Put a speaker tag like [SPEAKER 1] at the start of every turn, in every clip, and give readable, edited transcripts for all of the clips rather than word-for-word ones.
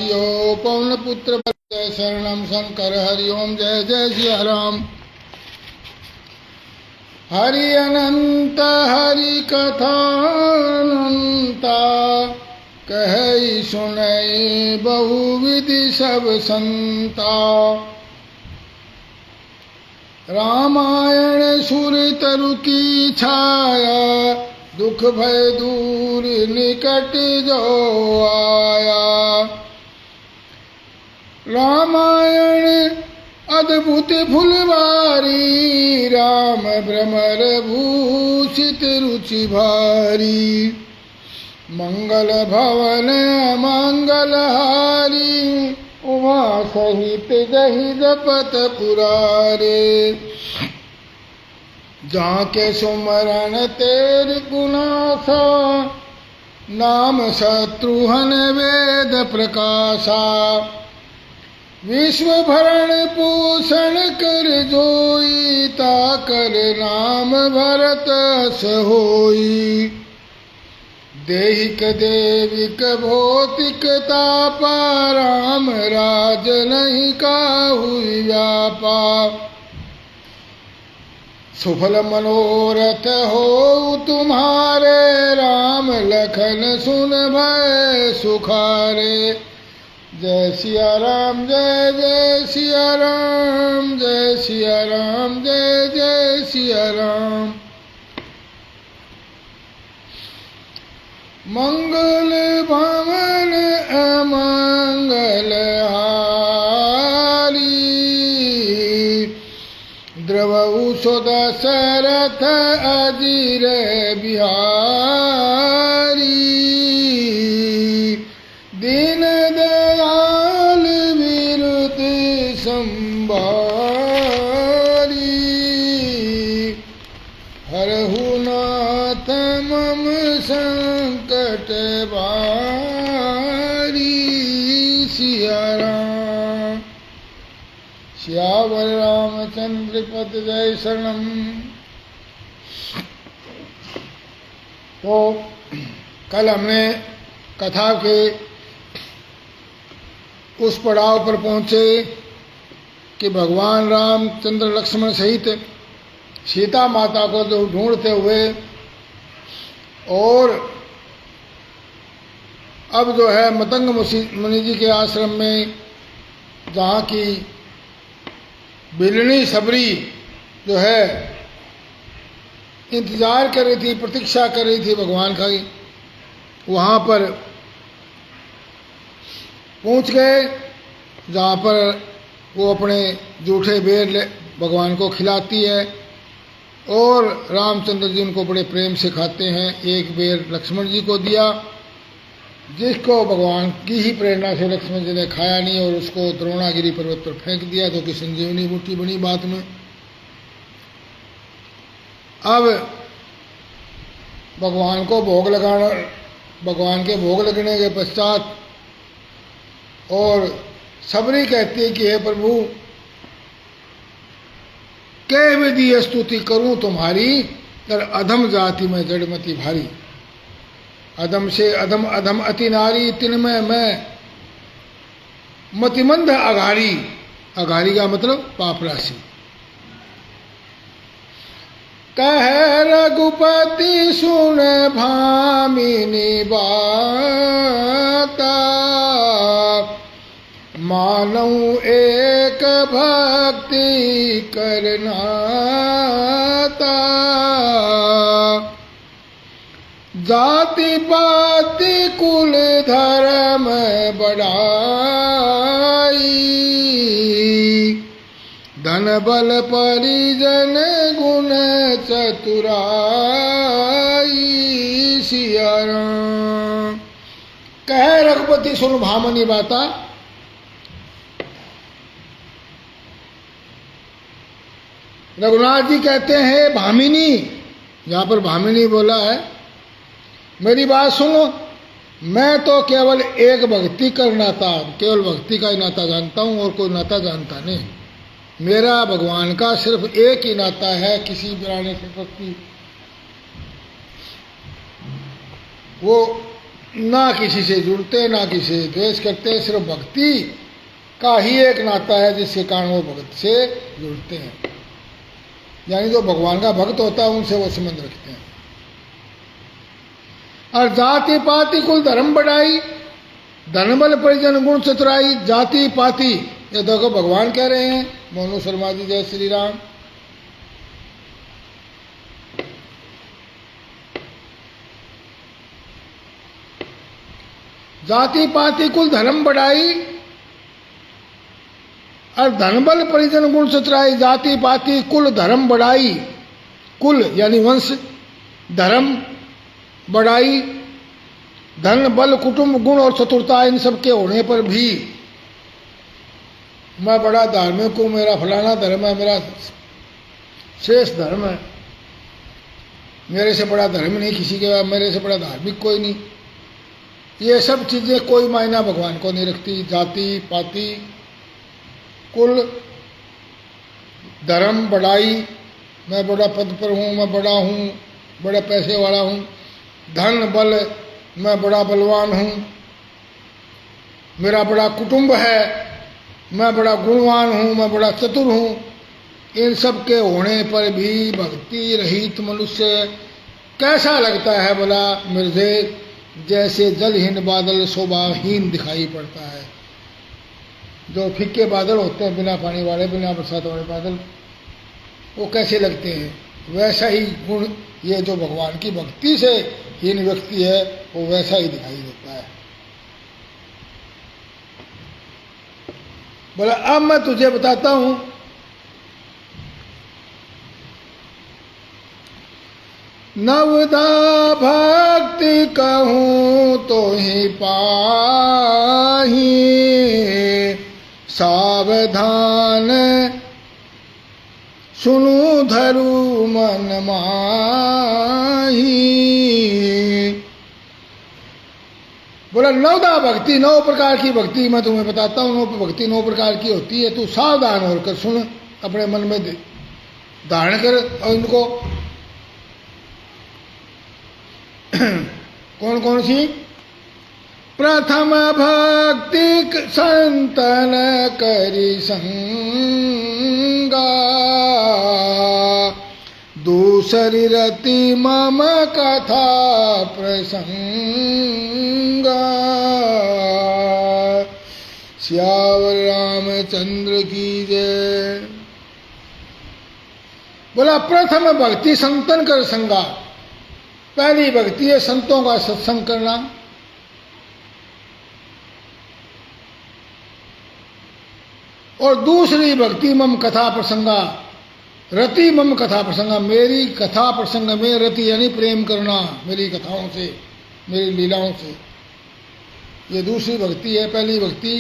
[SPEAKER 1] जियो पवन पुत्र जय शरणम शंकर हरि ओम जय जय सिया राम। हरि अनंत हरि कथा अनंता कहि सुनई बहुविधि सब संता। रामायण सुर तरु की छाया दुख भय दूर निकट जो आया। रामायण अद्भुत फुलवारी राम भ्रमर भूषित रुचि भारी। मंगल भवन मंगलहारी उमा सहित जहि जपत पुरारे। जाके सुमरण तेर गुनासा नाम शत्रुहन वेद प्रकाशा। विश्व भरण पोषण कर जोई ताकर नाम भरत होई। देहिक देविक भौतिक तापा राम राज नहीं काहुई व्यापा। सुफल मनोरथ हो तुम्हारे राम लखन सुन भय सुखारे। जय सिया राम जय जय सिया राम जय सिया राम जय जय सिया राम। मंगल भवन अमंगल हारी द्रवहु सो दशरथ अजीर बिहारी। दीन दयाल विरुत संभारी हरहु नाथ मम संकट बारी। सिया राम सियावर रामचंद्र पद जय शरणम। तो कल हमने कथा के उस पड़ाव पर पहुंचे कि भगवान रामचंद्र लक्ष्मण सहित सीता माता को जो ढूंढते हुए और अब जो है मतंग मुनि जी के आश्रम में जहाँ की बिलनी सबरी जो है इंतजार कर रही थी, प्रतीक्षा कर रही थी भगवान का, वहाँ पर पहुँच गए जहाँ पर वो अपने जूठे बेर भगवान को खिलाती है और रामचंद्र जी उनको बड़े प्रेम से खाते हैं। एक बेर लक्ष्मण जी को दिया जिसको भगवान की ही प्रेरणा से लक्ष्मण जी ने खाया नहीं और उसको द्रोणागिरी पर्वत पर फेंक दिया जो कि संजीवनी बूटी बनी बात में। अब भगवान को भोग लगाना, भगवान के भोग लगने के पश्चात और सबरी कहती है कि हे प्रभु कै विधि स्तुति करूं तुम्हारी तर अधम जाति में जड़मती भारी। अधम से अधम अधम अति नारी तिनमय मैं मतिमंद अघारी। अघारी का मतलब पाप राशि। कह रघुपति सुन भामिनी बाता मानऊ एक भक्ति करनाता। जाति पाति कुल धर्म बढ़ाई धन बल परिजन गुण चतुराई। सिया राम कह रघुपति सुन भामनी बाता। रघुनाथ जी कहते हैं भामिनी, यहाँ पर भामिनी बोला है, मेरी बात सुनो। मैं तो केवल एक भक्ति कर नाता, केवल भक्ति का ही नाता जानता हूँ और कोई नाता जानता नहीं। मेरा भगवान का सिर्फ एक ही नाता है, किसी प्राणी से भक्ति। वो ना किसी से जुड़ते, ना किसी से द्वेष करते, सिर्फ भक्ति का ही एक नाता है जिसके कारण वो भक्त से जुड़ते हैं। यानी जो भगवान का भक्त होता है उनसे वो संबंध रखते हैं। और जाति पाति कुल धर्म बढ़ाई, धन बल परिजन गुण चतुराई। जाति पाति ये देखो भगवान कह रहे हैं। मोनू शर्मा जी जय श्री राम। जाति पाति कुल धर्म बढ़ाई और धन बल परिजन गुण चतुराई। जाति पाति कुल धर्म बढ़ाई, कुल यानी वंश, धर्म बढ़ाई, धन बल कुटुंब गुण और चतुरता, इन सब के होने पर भी मैं बड़ा धार्मिक हूँ, मेरा फलाना धर्म है, मेरा शेष धर्म है, मेरे से बड़ा धर्म नहीं किसी के, मेरे से बड़ा धार्मिक कोई नहीं, ये सब चीजें कोई मायना भगवान को नहीं रखती। जाति पाति कुल धर्म बढ़ाई, मैं बड़ा पद पर हूँ, मैं बड़ा हूँ, बड़ा पैसे वाला हूँ, धन बल मैं बड़ा बलवान हूँ, मेरा बड़ा कुटुंब है, मैं बड़ा गुणवान हूँ, मैं बड़ा चतुर हूँ, इन सब के होने पर भी भक्ति रहित मनुष्य कैसा लगता है बोला मुझे, जैसे जलहीन बादल शोभाहीन दिखाई पड़ता है। जो फीके बादल होते हैं, बिना पानी वाले, बिना बरसात वाले बादल, वो कैसे लगते हैं, वैसा ही गुण ये जो भगवान की भक्ति से हीन व्यक्ति है वो वैसा ही दिखाई देता है। बोला अब मैं तुझे बताता हूं, नवदा भक्ति कहूँ तो ही पाही, सावधान सुनु धरु मन माही। बोला नवदा भक्ति, 9 प्रकार की भक्ति मैं तुम्हें बताता हूँ। भक्ति 9 प्रकार की होती है, तू सावधान होकर सुन, अपने मन में धारण कर। और इनको कौन कौन सी? प्रथम भक्ति संतन करी संगा, दूसरी रति मम कथा प्रसंगा। श्यावर रामचंद्र की जय। बोला प्रथम भक्ति संतन कर संगा, पहली भक्ति है संतों का सत्संग करना। और दूसरी भक्ति मम कथा प्रसंगा, रति मम कथा प्रसंगा, मेरी कथा प्रसंग में रति यानी प्रेम करना मेरी कथाओं से, मेरी लीलाओं से, ये दूसरी भक्ति है। पहली भक्ति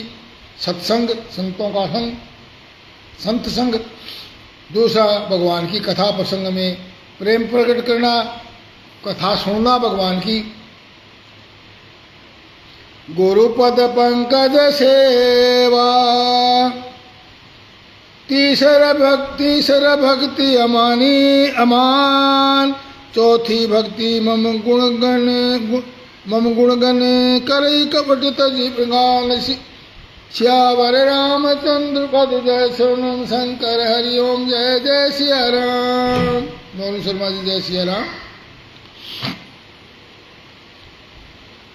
[SPEAKER 1] सत्संग, संतों का संग, संत संग। दूसरा भगवान की कथा प्रसंग में प्रेम प्रकट करना, कथा सुनना भगवान की। गुरुपद पंकज सेवा, तीसरा भक्ति अमानी अमान। चौथी भक्ति मम गुणगण करई कपट तजी गान। श्यावर रामचंद्र पद जय सोनम शंकर हरिओम जय जय सिया राम। मोनू शर्मा जी जय सिया राम।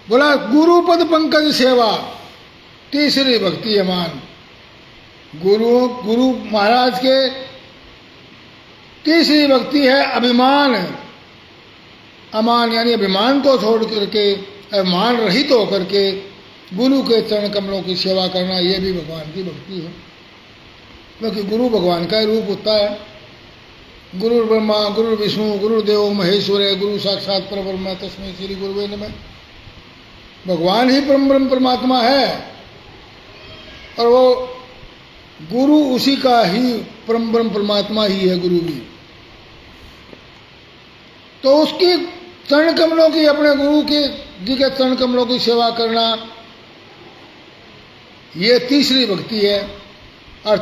[SPEAKER 1] बोला गुरुपद पंकज सेवा, तीसरी भक्ति अमान। गुरु महाराज के तीसरी भक्ति है अभिमान। अमान यानी अभिमान को छोड़ करके, अभिमान रहित होकर के गुरु के चरण कमलों की सेवा करना, ये भी भगवान की भक्ति है। क्योंकि गुरु भगवान का रूप होता है। गुरु ब्रह्मा गुरु विष्णु गुरुदेव महेश्वर, गुरु साक्षात परब्रह्म तस्मै श्री गुरुवे नमः। भगवान ही परम ब्रह्म परमात्मा है और वो गुरु उसी का ही परम ब्रह्म परमात्मा ही है, गुरु भी। तो उसकी चरण कमलों की, अपने गुरु के जी के चरण कमलों की सेवा करना, ये तीसरी भक्ति है। और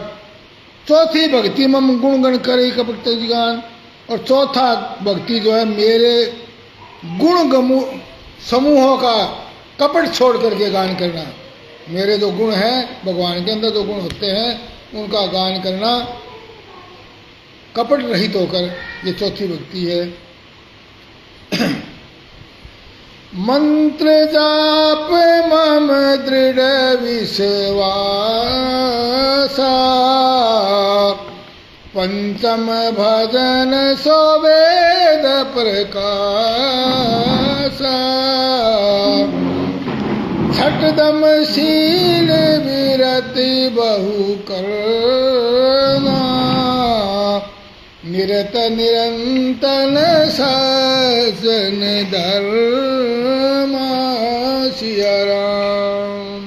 [SPEAKER 1] चौथी भक्ति मम गुणगण करे कपट गान। और चौथा भक्ति जो है मेरे गुण समूहों का कपट छोड़ करके गान करना। मेरे जो गुण हैं, भगवान के अंदर जो गुण होते हैं उनका गान करना कपट रहित होकर, ये चौथी भक्ति है। मंत्र जाप मम दृढ़ विश्वासा, पंचम भजन सो वेद प्रकाशा, छठदम शील विरति बहु करना, निरत निरंतन शासन धर्म सिया राम।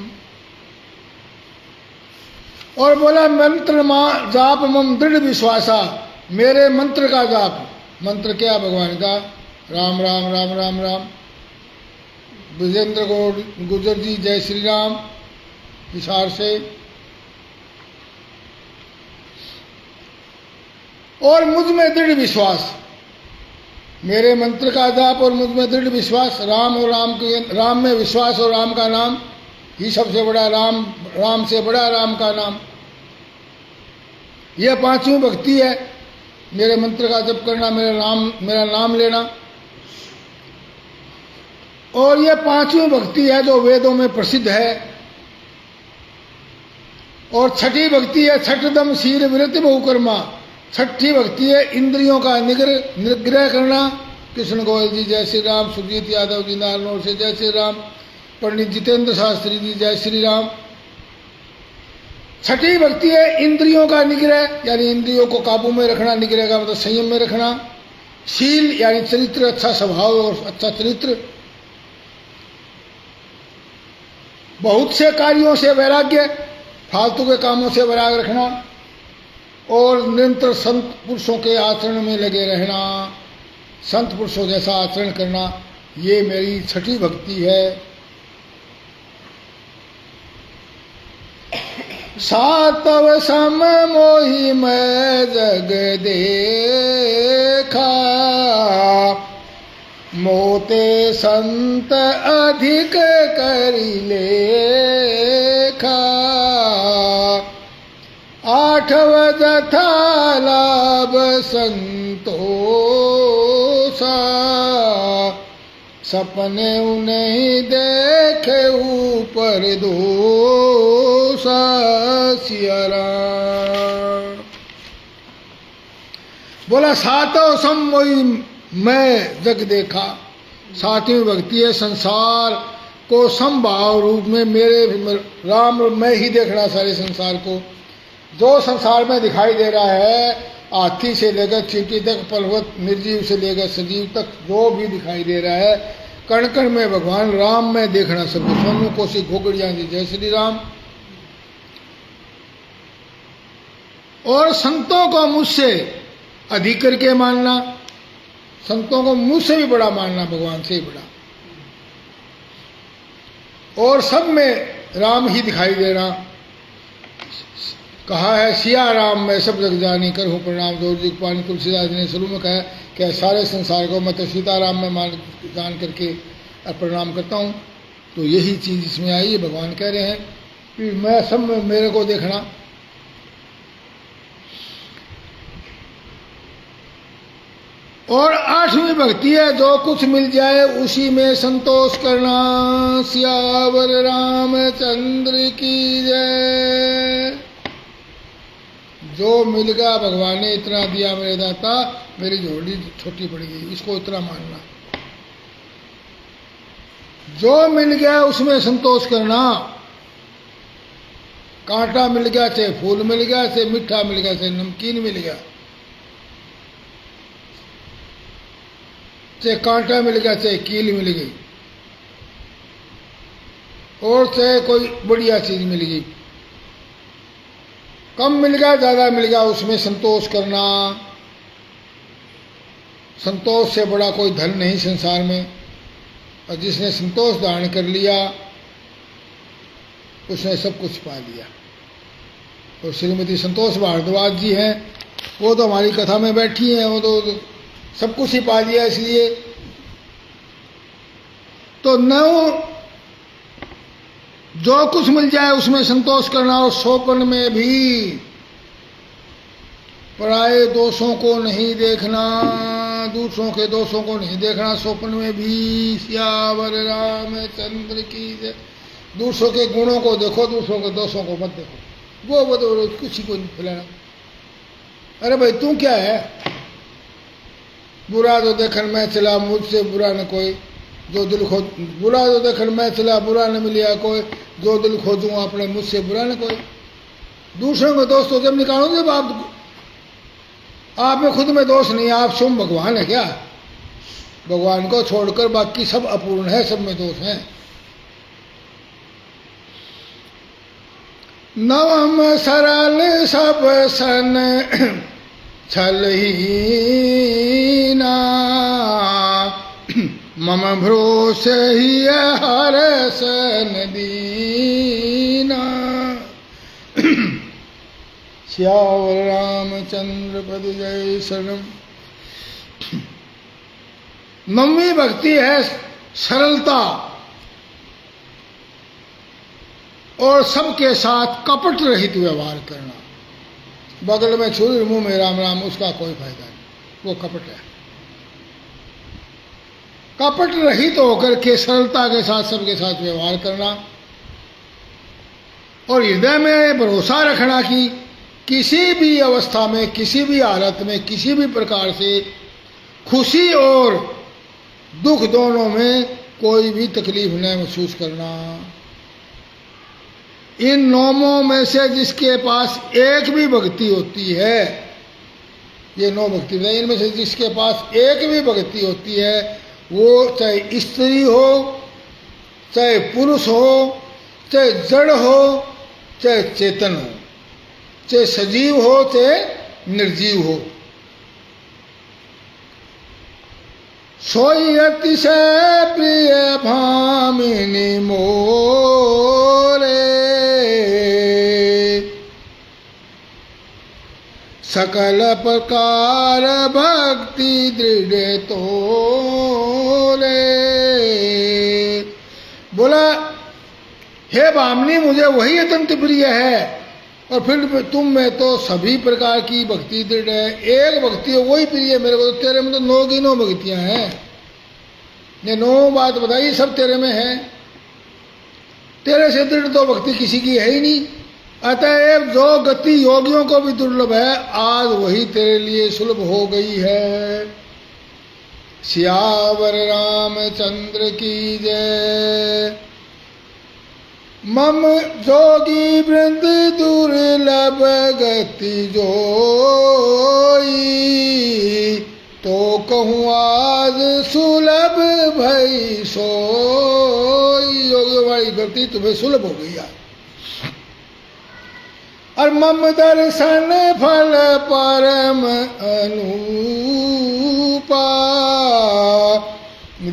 [SPEAKER 1] और बोला मंत्र जाप मम दृढ़ विश्वासा, मेरे मंत्र का जाप। मंत्र क्या? भगवान का राम राम राम राम राम। विजेंद्र गुर्जर जी जय श्री राम हिसार से। और मुझ में दृढ़ विश्वास, मेरे मंत्र का जाप और मुझ में दृढ़ विश्वास। राम और राम में विश्वास और राम का नाम ही सबसे बड़ा, राम से बड़ा राम का नाम। यह पांचवी भक्ति है, मेरे मंत्र का जप करना, मेरा नाम लेना। और यह पांचवी भक्ति है जो वेदों में प्रसिद्ध है। और छठी भक्ति है छठदम शील विरति बहुकर्मा। छठी भक्ति है इंद्रियों का निग्रह करना। कृष्ण गोयल जी जय श्री राम, सुजीत यादव जी नारनौल से जय श्री राम, पंडित जितेंद्र शास्त्री जी जय श्री राम। छठी भक्ति है इंद्रियों का निग्रह, यानी इंद्रियों को काबू में रखना। निग्रह का मतलब संयम में रखना। शील यानी चरित्र, अच्छा स्वभाव और अच्छा चरित्र। बहुत से कार्यों से वैराग्य, फालतू के कामों से वैराग रखना। और निरंतर संत पुरुषों के आचरण में लगे रहना, संत पुरुषों जैसा आचरण करना, ये मेरी छठी भक्ति है। सातव सम मोहि मैं जग देखा, मोते संत अधिक करि लेखा, आठव जथा लाभ संतोषा, सपने नहीं देखे ऊपर दोषा सिया राम। बोला सातों सम मोहि मैं जग देखा। सातवीं भक्ति है संसार को समभाव रूप में मेरे राम मैं ही देखना। सारे संसार को जो संसार में दिखाई दे रहा है, हाथी से लेकर चींटी तक, पर्वत निर्जीव से लेकर सजीव तक जो भी दिखाई दे रहा है, कण कण में भगवान राम में देखना। सब सोनू कोशी घोगड़िया जी जय श्री राम। और संतों को मुझसे अधिक करके मानना, संतों को मुझसे भी बड़ा मानना, भगवान से ही बड़ा। और सब में राम ही दिखाई देना। कहा है सिया राम मैं सब जग जानी करहूँ प्रणाम। गौरी पानी तुलसीदास ने शुरू में कहा कि सारे संसार को मैं तो सीताराम में जान करके प्रणाम करता हूँ। तो यही चीज़ इसमें आई है। भगवान कह रहे हैं कि मैं सब में मेरे को देखना। और आठवीं भक्ति है जो कुछ मिल जाए उसी में संतोष करना। सियावर रामचंद्र की जय। जो मिल गया भगवान ने इतना दिया मेरे दाता, मेरी झोली छोटी पड़ गई, इसको इतना मानना। जो मिल गया उसमें संतोष करना। कांटा मिल गया, चाहे फूल मिल गया, चाहे मीठा मिल गया, चाहे नमकीन मिल गया, चाहे कांटा मिल गया, चाहे कील मिल गई, और चाहे कोई बढ़िया चीज मिल गई, कम मिल गया ज्यादा मिल गया, उसमें संतोष करना। संतोष से बड़ा कोई धन नहीं संसार में। और जिसने संतोष धारण कर लिया उसने सब कुछ पा लिया। और श्रीमती संतोष भारद्वाज जी हैं, वो तो हमारी कथा में बैठी हैं, वो तो सब कुछ ही पा लिया। इसलिए तो 9 जो कुछ मिल जाए उसमें संतोष करना, और सोपन में भी पराये दोषों को नहीं देखना, दूसरों के दोषों को नहीं देखना सोपन में भी। सियावर रामचंद्र की जय। दूसरों के गुणों को देखो, दूसरों के दोषों को मत देखो। वो बोलो किसी को नहीं फैलाना। अरे भाई तू क्या है, बुरा तो देखन मैं चला मुझसे बुरा न कोई, जो दिल खोज, बुरा तो देखन मैं चला बुरा न मिलिया कोई, जो दिल खोजूं अपने मुझसे बुरा न कोई। दूसरों के दोष तो जब निकालो जब आप में खुद में दोष नहीं है, आप स्वयं भगवान है क्या? भगवान को छोड़कर बाकी सब अपूर्ण है, सब में दोष है। नवम सरल सब सन छलहीना, मम भरोसे ही हर सन दीना। श्यावर रामचंद्र पद जय शरणम। नवमी भक्ति है सरलता और सबके साथ कपट रहित व्यवहार करना। बगल में छुरी मुंह में राम राम, उसका कोई फायदा नहीं, वो कपट है। कपट रहित होकर के सरलता के साथ सबके साथ व्यवहार करना और हृदय में भरोसा रखना कि किसी भी अवस्था में, किसी भी हालत में, किसी भी प्रकार से खुशी और दुख दोनों में कोई भी तकलीफ न महसूस करना। इन नौमों में से जिसके पास एक भी भक्ति होती है, ये 9 भक्ति बताई, इनमें से जिसके पास एक भी भक्ति होती है, वो चाहे स्त्री हो, चाहे पुरुष हो, चाहे जड़ हो, चाहे चेतन हो, चाहे सजीव हो, चाहे निर्जीव हो, सोई अतिशय प्रिय भामिनी मोरे, सकल प्रकार भक्ति दृढ़ तोरे। बोला हे भामिनी, मुझे वही अत्यंत प्रिय है, और फिर तुम में तो सभी प्रकार की भक्ति दृढ़ है। एक भक्ति है वही प्रिय है मेरे को, तो तेरे में तो 9 की 9 भक्तियां हैं। ये 9 बात बताई, सब तेरे में है। तेरे से दृढ़ तो भक्ति किसी की है ही नहीं। अतएव जो गति योगियों को भी दुर्लभ है, आज वही तेरे लिए सुलभ हो गई है। सियावर रामचंद्र की जय। मम जोगी वृंद दुर्लभ गति जोई, तो कहूँ आज सुलभ भई सोई। योगियों वाली गति तुम्हें सुलभ हो गई आज। और मम दर्शन फल परम अनूपा,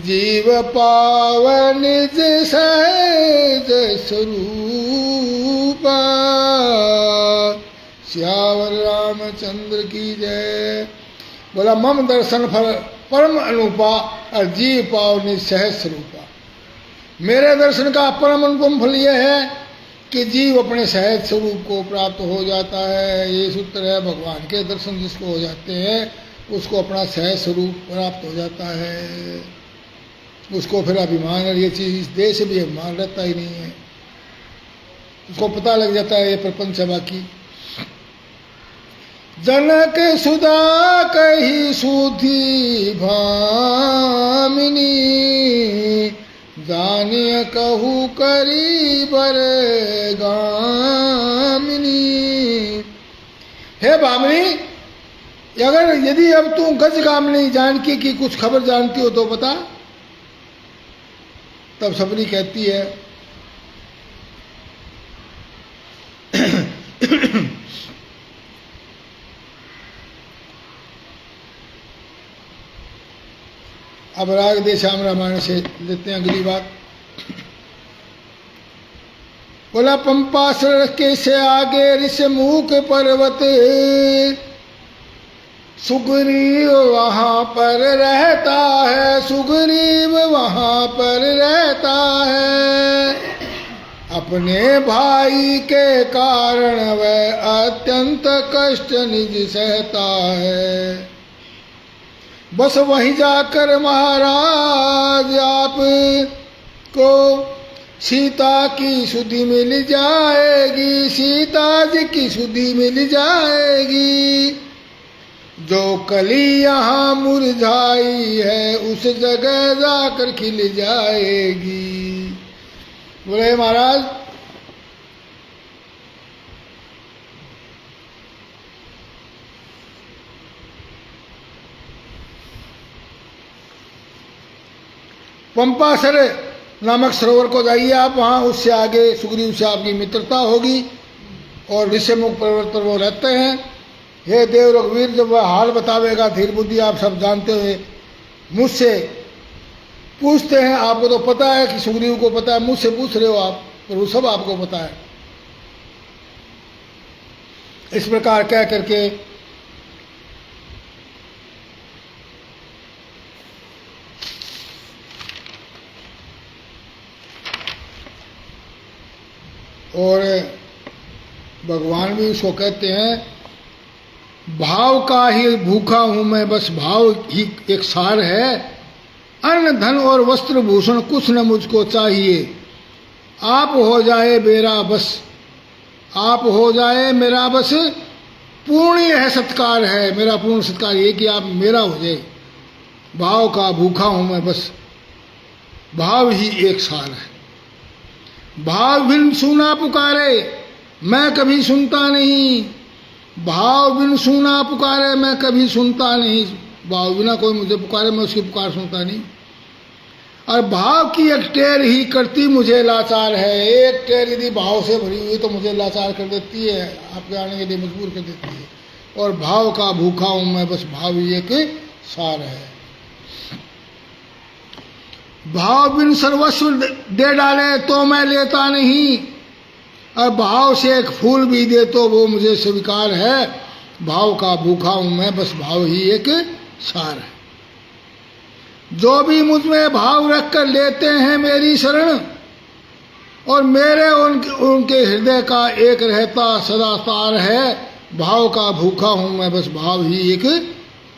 [SPEAKER 1] जीव पावन निज सहज स्वरूपा। श्यावर रामचंद्र की जय। बोला मम दर्शन फल परम अनुपा, और जीव पावन निज सहज स्वरूपा। मेरे दर्शन का परम अनुपम फल यह है कि जीव अपने सहज स्वरूप को प्राप्त हो जाता है। ये सूत्र है, भगवान के दर्शन जिसको हो जाते हैं उसको अपना सहज स्वरूप प्राप्त हो जाता है। उसको फिर अभिमान और ये चीज इस देह से भी अभिमान रहता ही नहीं है। उसको पता लग जाता है ये प्रपंच है बाकी। जनक सुधा कही सुधी भामिनी, जानिय कहू करी बर गामिनी। हे भामिनी, अगर यदि अब तू गजगामिनी जानकी की कुछ खबर जानती हो तो बता। तब सबनी कहती है अब राग देशाम रामायण से लेते हैं अगली बात। बोला पंपासर के से आगे ऋषमुख पर्वत, सुग्रीव वहां पर रहता है, सुग्रीव वहां पर रहता है। अपने भाई के कारण वह अत्यंत कष्ट निज सहता है। बस वहीं जाकर महाराज आप को सीता की सुधि मिल जाएगी, सीता जी की सुधि मिल जाएगी। जो कली यहाँ मुरझाई है उस जगह जाकर खिल जाएगी। बोले महाराज पंपासर नामक सरोवर को जाइए आप, वहाँ उससे आगे सुग्रीव से आपकी मित्रता होगी और ऋषिमुख पर्वत पर वो रहते हैं। हे देव रघुवीर, जब वह हाल बतावेगा, धीर बुद्धि आप सब जानते हुए मुझसे पूछते हैं। आपको तो पता है कि सुग्रीव को पता है, मुझसे पूछ रहे हो आप, पर वो सब आपको पता है। इस प्रकार कह करके और भगवान भी उसको कहते हैं, भाव का ही भूखा हूं मैं, बस भाव ही एक सार है। अन्न धन और वस्त्र भूषण कुछ न मुझको चाहिए, आप हो जाए मेरा बस, आप हो जाए मेरा बस। पूर्ण यह सत्कार है, मेरा पूर्ण सत्कार ये कि आप मेरा हो जाए। भाव का भूखा हूं मैं, बस भाव ही एक सार है। भाव बिन सुना पुकारे मैं कभी सुनता नहीं, भाव बिन सुना पुकारे मैं कभी सुनता नहीं। भाव बिना कोई मुझे पुकारे मैं उसकी पुकार सुनता नहीं। और भाव की एक टेर ही करती मुझे लाचार है, एक टेर यदि भाव से भरी हुई तो मुझे लाचार कर देती है, आपके आने के लिए मजबूर कर देती है। और भाव का भूखा हूं मैं, बस भाव ही एक सार है। भाव बिन सर्वस्व दे डाले तो मैं लेता नहीं, और भाव से एक फूल भी दे तो वो मुझे स्वीकार है। भाव का भूखा हूं मैं, बस भाव ही एक सार है। जो भी मुझ में भाव रखकर लेते हैं मेरी शरण, और मेरे उनके हृदय का एक रहता सदा तार है। भाव का भूखा हूं मैं, बस भाव ही एक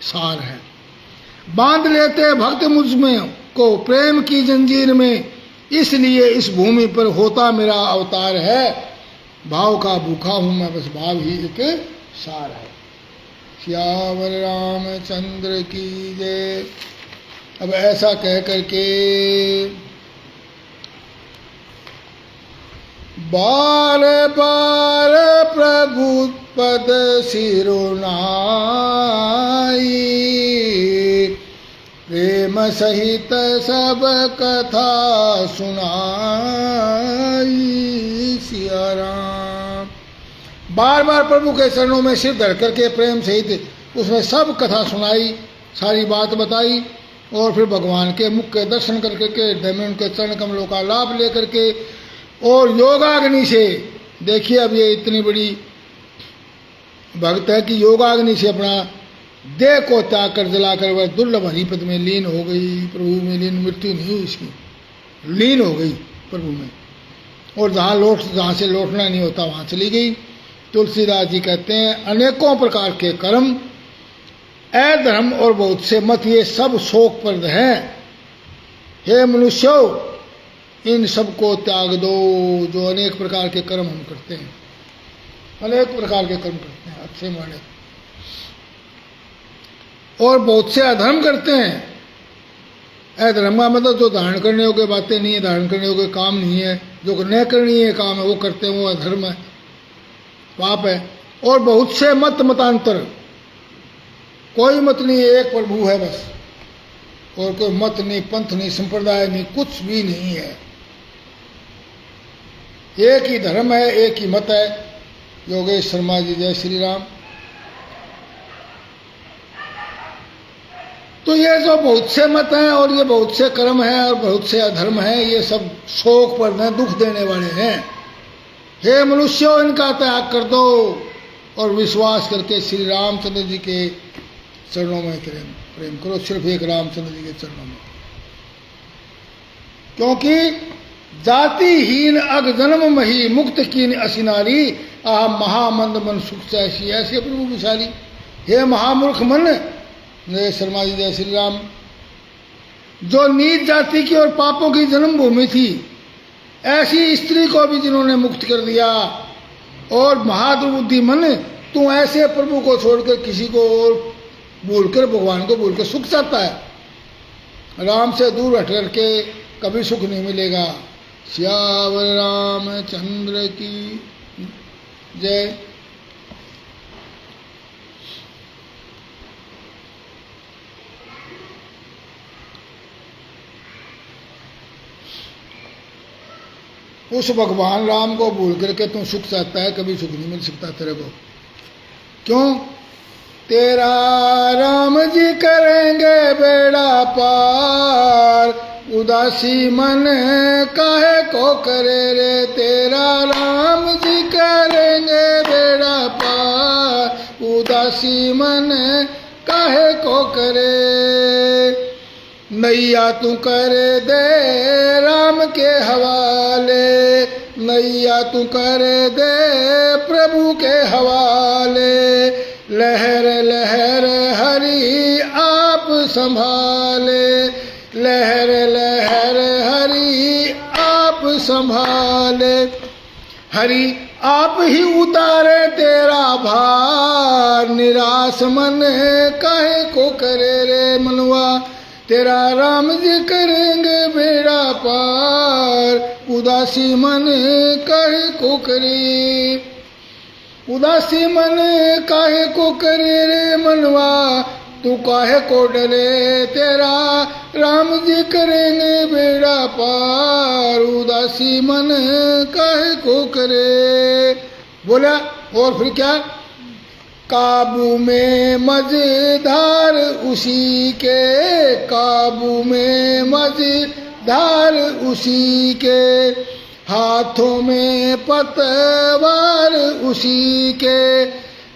[SPEAKER 1] सार है। बांध लेते भक्त मुझ में को प्रेम की जंजीर में, इसलिए इस भूमि पर होता मेरा अवतार है। भाव का भूखा हूं मैं, बस भाव ही एक सार है। सियावर रामचंद्र की जय। अब ऐसा कह करके बार बार प्रभु पद सिरुनाई, प्रेम सहित सब कथा सुनाई। सिया राम। बार बार प्रभु के चरणों में सिर धर करके प्रेम सहित उसने सब कथा सुनाई, सारी बात बताई। और फिर भगवान के मुख के दर्शन करके के हृदय में उनके चरण कमलों का लाभ लेकर के, और योगाग्नि से, देखिए अब ये इतनी बड़ी भक्त है कि योगाग्नि से अपना देह को त्याग कर जलाकर वह दुर्लभ हरिपद में लीन हो गई। प्रभु में लीन, मृत्यु नहीं हुई इसकी, लीन हो गई प्रभु में। और जहाँ से लौटना नहीं होता वहाँ चली गई। तुलसीदास जी कहते हैं, अनेकों प्रकार के कर्म, अधर्म और बहुत से मत, ये सब शोकप्रद हैं। हे मनुष्यों, इन सब को त्याग दो। जो अनेक प्रकार के कर्म हम करते हैं, अनेक प्रकार के कर्म करते हैं, अच्छे माने, और बहुत से अधर्म करते हैं। अधर्म का मतलब जो धारण करने योग्य बातें नहीं है, धारण करने योग्य काम नहीं है, जो न करनी है काम है वो करते हैं, वो अधर्म है, पाप है। और बहुत से मत मतांतर, कोई मत नहीं, एक प्रभु है बस, और कोई मत नहीं, पंथ नहीं, संप्रदाय नहीं, कुछ भी नहीं है। एक ही धर्म है, एक ही मत है। योगेश शर्मा जी, जय श्री राम। तो ये जो बहुत से मत हैं और ये बहुत से कर्म हैं और बहुत से अधर्म हैं, ये सब शोक पर हैं, दुख देने वाले हैं। हे मनुष्यों, इनका त्याग कर दो और विश्वास करके श्री रामचंद्र जी के चरणों में प्रेम करो, सिर्फ एक रामचंद्र जी के चरणों में। क्योंकि जातिहीन अग जन्म मही मुक्त कीन असिनारी आह महामंद मन सुख ऐसी ऐसे प्रभु विशाली। हे महामूर्ख मन, जय शर्मा जी, जय श्री राम, जो नीच जाति की और पापों की जन्मभूमि थी, ऐसी स्त्री को भी जिन्होंने मुक्त कर दिया। और महादुर्बुद्धि मन, तू ऐसे प्रभु को छोड़कर किसी को और भूलकर, भगवान को भूलकर सुख चाहता है। राम से दूर हट करके कभी सुख नहीं मिलेगा। श्यावर रामचंद्र की जय। उस भगवान राम को भूल करके तू सुख चाहता है, कभी सुख नहीं मिल सकता तेरे को। क्यों? तेरा राम जी करेंगे बेड़ा पार, उदासी मन काहे को करे रे। तेरा राम जी करेंगे बेड़ा पार, उदासी मन काहे को करे। नैया तू कर दे राम के हवाले, नैया तू कर दे प्रभु के हवाले। लहर लहर हरि आप संभाले, लहर लहर हरि आप संभाले। हरि आप ही उतारे तेरा भार, निराश मन काहे को करे रे मनवा। तेरा राम जी करेंगे बेड़ा पार, उदासी मन काहे को करे। उदासी मन काहे को करे रे मनवा, तू काहे को डरे। तेरा राम जी करेंगे बेड़ा पार, उदासी मन काहे को करे। बोला और फिर क्या? काबू में मझधार उसी के, काबू में मझधार उसी के। हाथों में पतवार उसी के,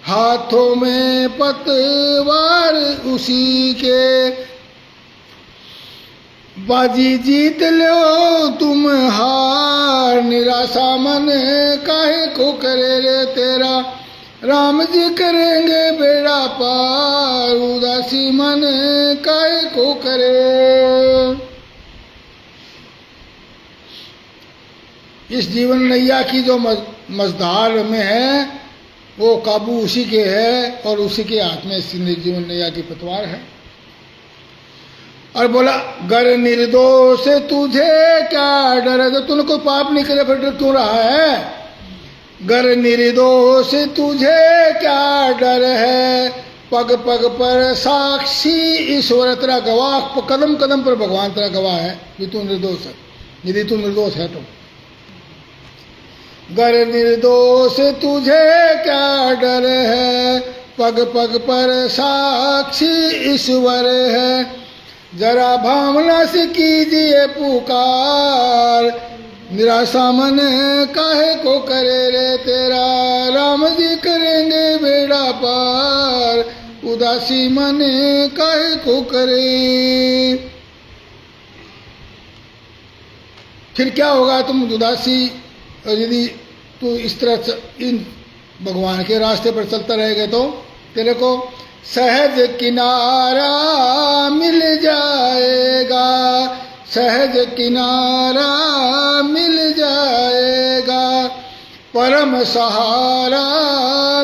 [SPEAKER 1] हाथों में पतवार उसी के। बाजी जीत लो तुम हार, निराशा मन काहे को करे रे। तेरा राम जी करेंगे बेड़ा पार, उदासी मन काहे को करे। इस जीवन नैया की जो मझधार में है, वो काबू उसी के है और उसी के हाथ में इस जीवन नैया की पतवार है। और बोला गर निर्दोष तुझे क्या डर है। तो तूने कोई पाप नहीं करे, फिर डर क्यों रहा है? गर निर्दोष तुझे क्या डर है, पग पग पर साक्षी ईश्वर तेरा गवाह। कदम कदम पर भगवान तेरा गवाह है कि तू निर्दोष है, यदि तू निर्दोष है तो। गर निर्दोष तुझे क्या डर है, पग पग पर साक्षी ईश्वर है। जरा भावना से कीजिए पुकार, निराशा मन काहे को करे रे। तेरा राम जी करेंगे बेड़ा पार, उदासी मन काहे को करे। फिर क्या होगा? तुम उदासी, और यदि तू इस तरह इन भगवान के रास्ते पर चलता रहेगा तो तेरे को सहज किनारा मिल जाएगा, सहज किनारा मिल जाएगा। परम सहारा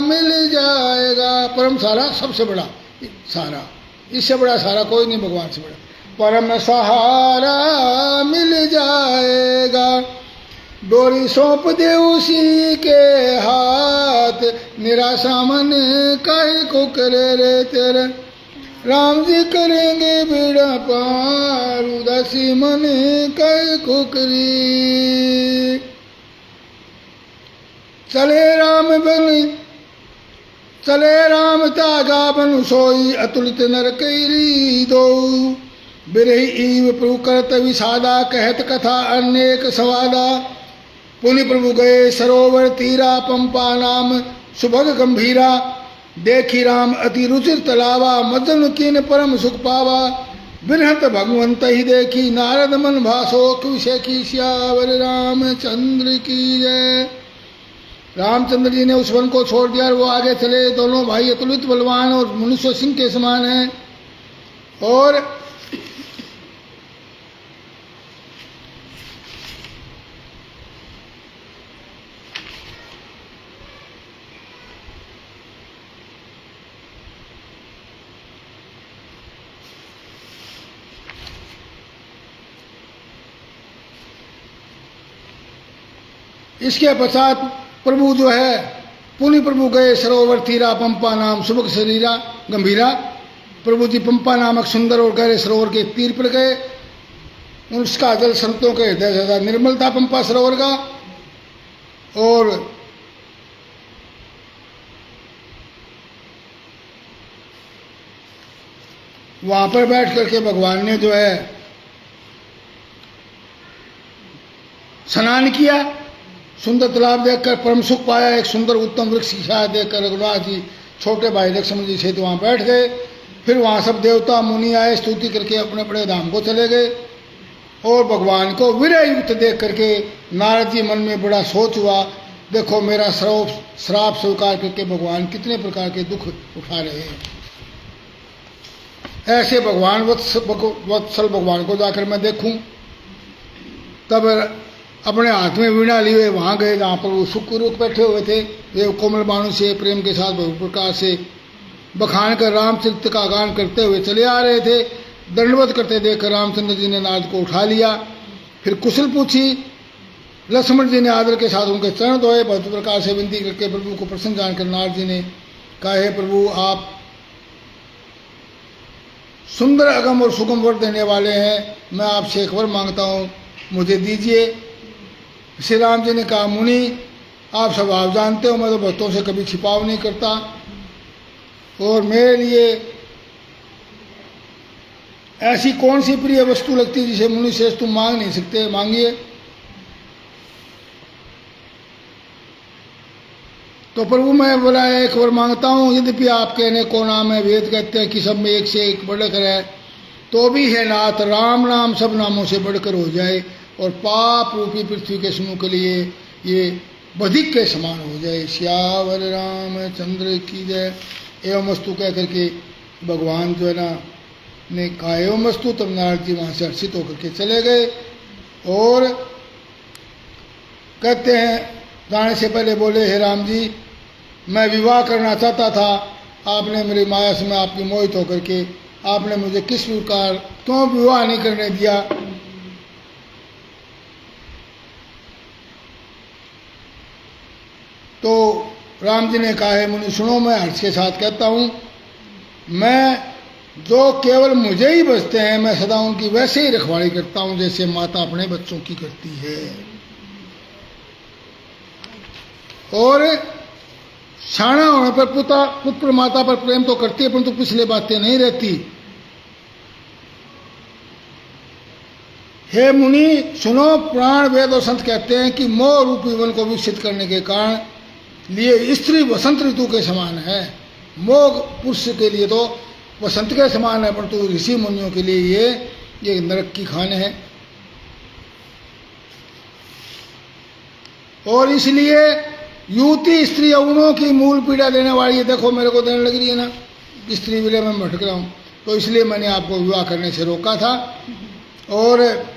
[SPEAKER 1] मिल जाएगा। परम सहारा सबसे बड़ा सहारा, इससे बड़ा सहारा कोई नहीं भगवान से बड़ा। परम सहारा मिल जाएगा। डोरी सौंप दे उसी के हाथ, निराशा मन काहे को करे रे। तेरे राम जी करेंगे बेड़ा पार, उदासी मन काहे को करी। चले राम बन, चले राम तागा बन सोई, अतुलित नर कैरी दो। बिरही ईव प्रभु करत विषादा, कहत कथा अनेक सवादा। पुनि प्रभु गए सरोवर तीरा, पंपा नाम सुभग गंभीरा। देखी राम अति रुचिर तलावा, मदन कीन परम सुख पावा। बिरहत भगवंत ही देखी नारद मन भासो विषय की श्यावर रामचंद्र की जय। रामचंद्र जी ने उस वन को छोड़ दिया और वो आगे चले। दोनों भाई अतुलित बलवान और मनुष्य सिंह के समान हैं। और इसके पश्चात प्रभु जो है पुनि प्रभु गए सरोवर तीरा पंपा नाम सुबह शरीरा गंभीरा। प्रभु जी पंपा नामक सुंदर और गहरे सरोवर के तीर पर गए। उसका जल संतों के हृदय से ज्यादा निर्मल था पंपा सरोवर का। और वहां पर बैठ करके भगवान ने जो है स्नान किया। सुंदर तालाब देखकर परम सुख पाया। एक सुंदर उत्तम वृक्ष की छाया देखकर रघुनाथ जी छोटे भाई लक्ष्मण जी से तो वहां बैठ गए। फिर वहां सब देवता मुनि आए, स्तुति करके अपने अपने धाम को चले गए। और भगवान को विरह युक्त देख करके नारद जी मन में बड़ा सोच हुआ, देखो मेरा श्राप स्वीकार करके भगवान कितने प्रकार के दुख उठा रहे हैं। ऐसे भगवान वत्सल भगवान को जाकर मैं देखूं। तब अपने हाथ में वीणा लिए वहां गए जहां पर वो सुखपूर्वक बैठे हुए थे। वे कोमल बाणों से प्रेम के साथ बहु प्रकार से बखान कर रामचरित्र का गान करते हुए चले आ रहे थे। दंडवत करते देखकर रामचंद्र जी ने नारद को उठा लिया। फिर कुशल पूछी। लक्ष्मण जी ने आदर के साथ उनके चरण धोए। बहुत प्रकार से विनती करके प्रभु को प्रसन्न जानकर नारद जी ने कहा, हे प्रभु आप सुंदर अगम और सुगम वर देने वाले हैं। मैं आपसे एक वर मांगता हूँ, मुझे दीजिए। श्री राम जी ने कहा, मुनि आप स्वभाव जानते हो मैं तो भक्तों से कभी छिपाव नहीं करता। और मेरे लिए ऐसी कौन सी प्रिय वस्तु लगती है जिसे मुनि श्रेष्ठ तुम मांग नहीं सकते, मांगिए। तो प्रभु मैं बोला एक वर मांगता हूँ, यद्यपि आप कहने को नाम है, वेद कहते हैं कि सब में एक से एक बढ़कर है, तो भी है नाथ राम नाम सब नामों से बढ़कर हो जाए और पाप रूपी पृथ्वी के समूह के लिए ये बधिक के समान हो जाए। श्यावर रामचंद्र की जय। एवं वस्तु कह करके भगवान जो है ना ने कहा एवं वस्तु। तब नारद जी वहाँ से हर्षित होकर के चले गए। और कहते हैं जाने से पहले बोले, हे राम जी मैं विवाह करना चाहता था, आपने मेरी माया से मैं आपकी मोहित होकर के आपने मुझे किस प्रकार क्यों विवाह नहीं करने दिया। तो राम जी ने कहा, है मुनि सुनो, मैं हर्ष के साथ कहता हूँ, मैं जो केवल मुझे ही बचते हैं मैं सदा उनकी वैसे ही रखवाली करता हूँ जैसे माता अपने बच्चों की करती है। और शाना होने पर पुत्र माता पर प्रेम तो करती है परंतु पिछले बातें नहीं रहती। हे मुनि सुनो, प्राण वेद और संत कहते हैं कि मोह रूपी वन को विकसित करने के कारण लिए स्त्री वसंत ऋतु के समान है। मोह पुरुष के लिए तो वसंत के समान है परंतु ऋषि मुनियों के लिए ये नरक की खान है। और इसलिए युवती स्त्री यौनों की मूल पीड़ा देने वाली है। देखो मेरे को देने लग रही है ना, स्त्री विलय में भटक रहा हूँ, तो इसलिए मैंने आपको विवाह करने से रोका था। और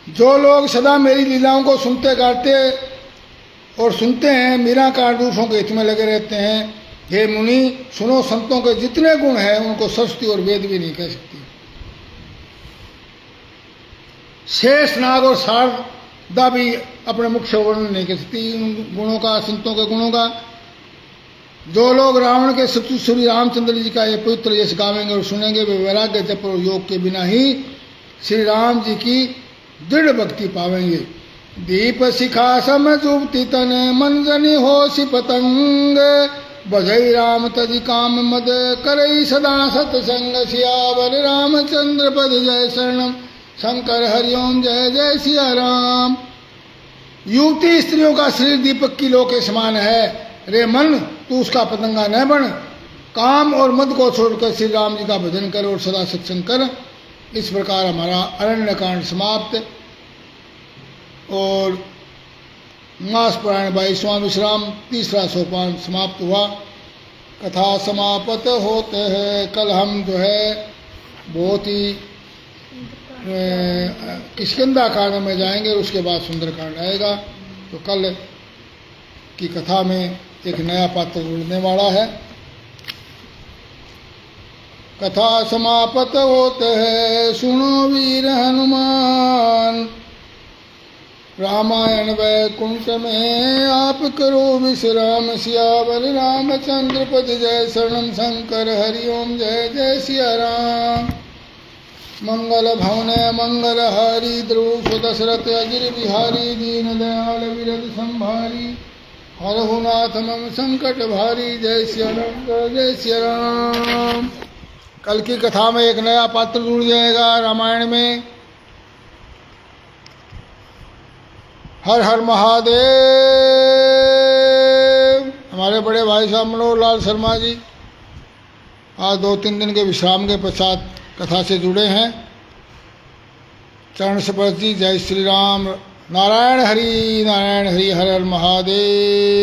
[SPEAKER 1] जो लोग सदा मेरी लीलाओं को सुनते गाते और सुनते हैं, मीरा कारदूसों के हित में लगे रहते हैं, हे मुनि सुनो, संतों के जितने गुण हैं उनको सरस्वती और वेद भी नहीं कह सकती। शेष नाग और शारदा भी अपने मुख से वर्णन नहीं कर सकती उन गुणों का, संतों के गुणों का। जो लोग रावण के सतु श्री रामचंद्र जी का ये पवित्र यश गावेंगे और सुनेंगे, वे वैराग्य जप और योग के बिना ही श्री राम जी की दृढ़ भक्ति पावेंगे। दीप शिखा समझुति तने मन जनी होशी पतंग, बधई राम तज काम मद करई सदा सतसंग। सियावर रामचंद्र पद जय शरणम, शंकर हरिओम जय जय सिया राम। युवती स्त्रियों का शरीर दीपक की लौ के समान है, रे मन तू उसका पतंगा न बन। काम और मद को छोड़कर श्री राम जी का भजन कर और सदा सत्संग कर। इस प्रकार हमारा अरण्य कांड समाप्त और मास पुराण 22वां विश्राम 3रा सोपान समाप्त हुआ। कथा समाप्त होते हैं। कल हम जो है बहुत ही किष्किंधा कांड में जाएंगे, उसके बाद सुंदरकांड आएगा। तो कल की कथा में एक नया पात्र जुड़ने वाला है। कथा समाप्त होते हैं। सुनो वीर हनुमान, रामायण वैकुंठ में आप करो विश्राम। सियावर रामचंद्र पद जय, शरणम शंकर हरिओम जय जय सिया राम। मंगल भवने मंगल हारी, ध्रुव दशरथ अजिर बिहारी। दीन दयाल विरद संभारी, हरहु नाथ मम संकट भारी। जय सिया राम जय सिया राम। कल की कथा में एक नया पात्र जुड़ जाएगा रामायण में। हर हर महादेव। हमारे बड़े भाई साहब मनोहर लाल शर्मा जी आज 2-3 दिन के विश्राम के पश्चात कथा से जुड़े हैं। चरण स्पर्श जी। जय श्री राम। नारायण हरि हर हर महादेव।